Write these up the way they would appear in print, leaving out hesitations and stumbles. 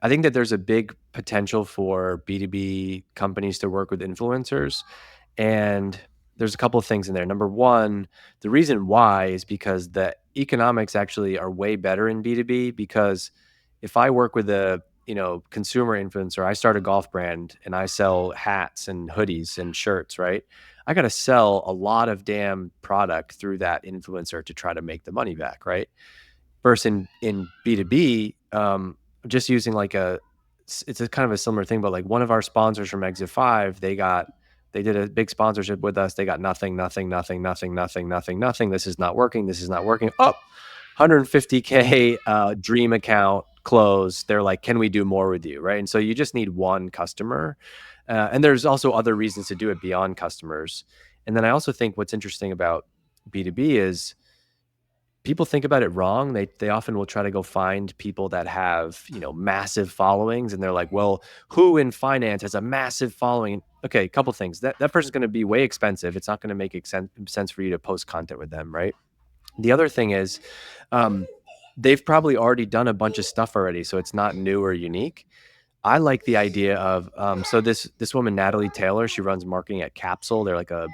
I think that there's a big potential for B2B companies to work with influencers. And there's a couple of things in there. Number one, the reason why is because the economics actually are way better in B2B, because if I work with a consumer influencer, I start a golf brand and I sell hats and hoodies and shirts, right? I got to sell a lot of damn product through that influencer to try to make the money back, right? Versus in B2B, just using it's a kind of a similar thing, but like one of our sponsors from Exit 5, they did a big sponsorship with us. They got nothing, nothing, nothing, nothing, nothing, nothing, nothing. This is not working. This is not working. Oh, 150K dream account close. They're like, can we do more with you? Right. And so you just need one customer. And there's also other reasons to do it beyond customers. And then I also think what's interesting about B2B is people think about it wrong. They often will try to go find people that have, massive followings, and they're like, "Well, who in finance has a massive following?" Okay, a couple things. That person's going to be way expensive. It's not going to make sense for you to post content with them, right? The other thing is, um, they've probably already done a bunch of stuff already, so it's not new or unique. I like the idea of so this woman Natalie Taylor, she runs marketing at Capsule. They're like a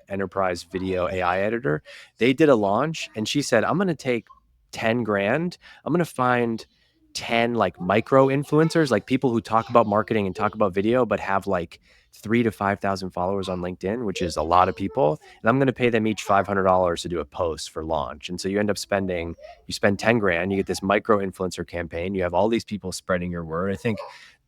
enterprise video AI editor. They did a launch, and she said, "I'm going to take 10 grand. I'm going to find 10 like micro influencers, like people who talk about marketing and talk about video, but have like 3 to 5,000 followers on LinkedIn, which is a lot of people. And I'm going to pay them each $500 to do a post for launch." And so you spend 10 grand, you get this micro influencer campaign. You have all these people spreading your word. I think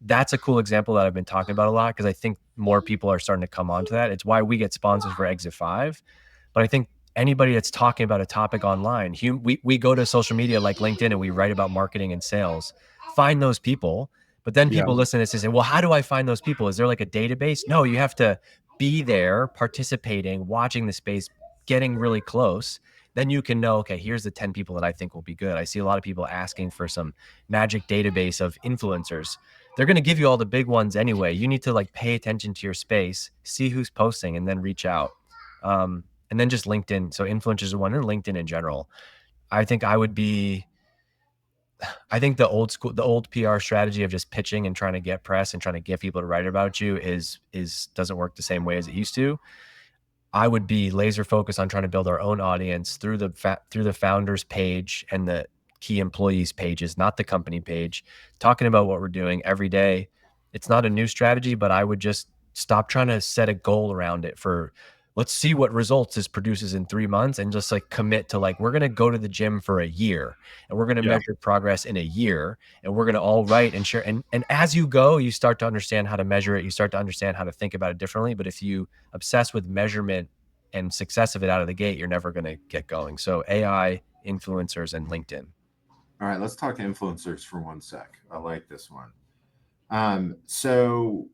that's a cool example that I've been talking about a lot, because I think more people are starting to come onto that. It's why we get sponsors for Exit 5. But I think anybody that's talking about a topic online, we go to social media like LinkedIn and we write about marketing and sales. Find those people. But then people listen to this and say, well, how do I find those people? Is there like a database? No, you have to be there, participating, watching the space, getting really close. Then you can know, okay, here's the 10 people that I think will be good. I see a lot of people asking for some magic database of influencers. They're going to give you all the big ones anyway. You need to like pay attention to your space, see who's posting, and then reach out. And then just LinkedIn. So influencers are one, and LinkedIn in general. I think the old PR strategy of just pitching and trying to get press and trying to get people to write about you is doesn't work the same way as it used to. I would be laser focused on trying to build our own audience through the founders page and the key employees pages, not the company page, talking about what we're doing every day. It's not a new strategy, but I would just stop trying to set a goal around it for, let's see what results this produces in 3 months, and just like commit to like, we're going to go to the gym for a year and we're going to measure progress in a year, and we're going to all write and share. And as you go, you start to understand how to measure it. You start to understand how to think about it differently. But if you obsess with measurement and success of it out of the gate, you're never going to get going. So AI, influencers, and LinkedIn. All right, let's talk influencers for 1 sec. I like this one. So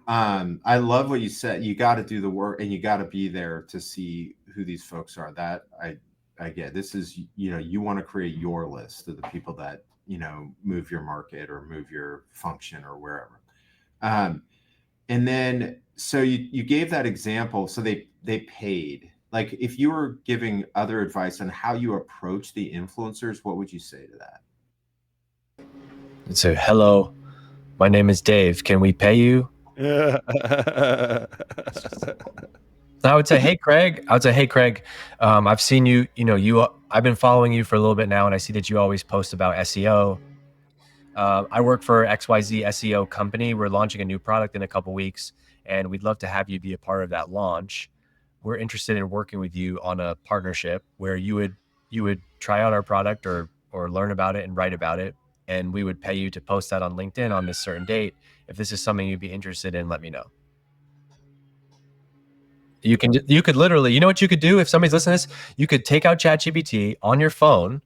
I love what you said. You got to do the work, and you got to be there to see who these folks are. That I get. This is, you want to create your list of the people that move your market or move your function or wherever. Um, and then so you gave that example. So they paid. Like, if you were giving other advice on how you approach the influencers, what would you say to that? And so, hello, my name is Dave. Can we pay you? I would say, hey, Craig. I've seen you. I've been following you for a little bit now, and I see that you always post about SEO. I work for XYZ SEO company. We're launching a new product in a couple weeks, and we'd love to have you be a part of that launch. We're interested in working with you on a partnership where you would try out our product or learn about it and write about it, and we would pay you to post that on LinkedIn on this certain date. If this is something you'd be interested in, let me know. You could literally, what you could do if somebody's listening to this, you could take out ChatGPT on your phone.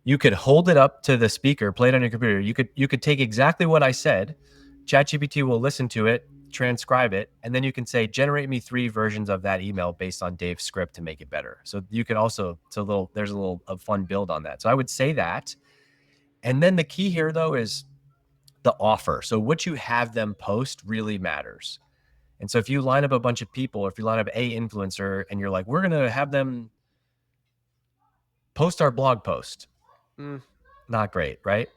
You could hold it up to the speaker, play it on your computer. You could take exactly what I said. ChatGPT will listen to it, transcribe it, and then you can say, generate me 3 versions of that email based on Dave's script to make it better. So you could also, there's a little of fun build on that. So I would say that. And then the key here though is the offer. So what you have them post really matters. And so if you line up a bunch of people, if you line up a influencer and you're like, we're going to have them post our blog post, not great, right?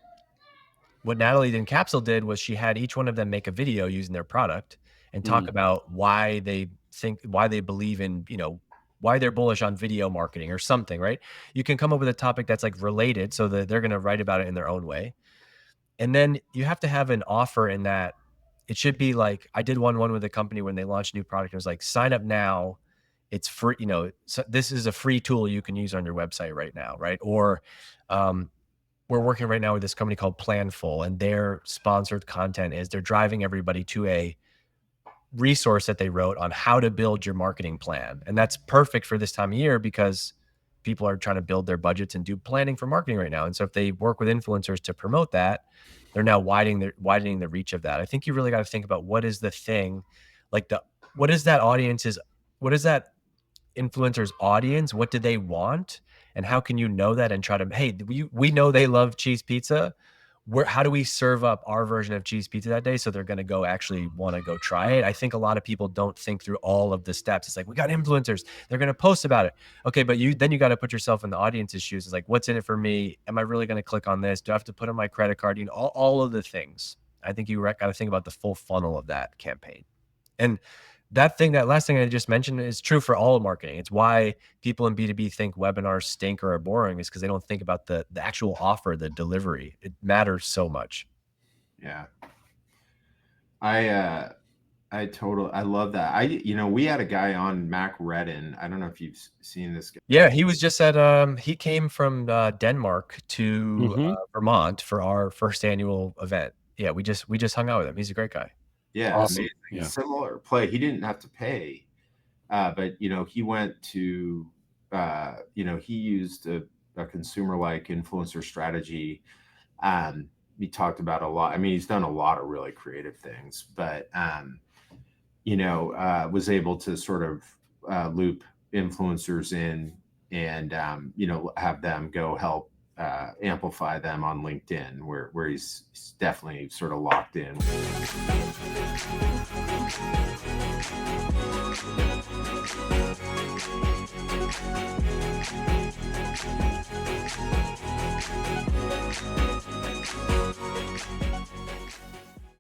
what Natalie in Capsule did was she had each one of them make a video using their product and talk Mm, about why they believe in, why they're bullish on video marketing or something, right? You can come up with a topic that's like related so that they're going to write about it in their own way. And then you have to have an offer in that it should be like, I did one with a company when they launched a new product. It was like, sign up now. It's free. So this is a free tool you can use on your website right now. Right. Or, um, we're working right now with this company called Planful, and their sponsored content is they're driving everybody to a resource that they wrote on how to build your marketing plan. And that's perfect for this time of year because people are trying to build their budgets and do planning for marketing right now. And so if they work with influencers to promote that, they're now widening the reach of that. I think you really got to think about what is the thing, like what is that audience's, what is that influencers audience, what do they want, and how can you know that and try to, hey, we know they love cheese pizza, how do we serve up our version of cheese pizza that day so they're going to go actually want to go try it? I think a lot of people don't think through all of the steps. It's like, we got influencers, they're going to post about it. Okay, but you got to put yourself in the audience's shoes. It's like, what's in it for me? Am I really going to click on this? Do I have to put in my credit card? All of the things. I think you got to think about the full funnel of that campaign. And that last thing I just mentioned is true for all marketing. It's why people in B2B think webinars stink or are boring, is because they don't think about the actual offer, the delivery. It matters so much. yeah. I love that. We had a guy on, Mac Redden. I don't know if you've seen this guy. Yeah, he was just he came from Denmark to Hmm. Vermont for our first annual event. Yeah, we just hung out with him. He's a great guy. Yeah, Awesome. amazing. Yeah. Similar play. He didn't have to pay, but he went to, he used a consumer-like influencer strategy. He talked about a lot. I mean, he's done a lot of really creative things, but was able to sort of loop influencers in and have them go help amplify them on LinkedIn, where he's definitely sort of locked in.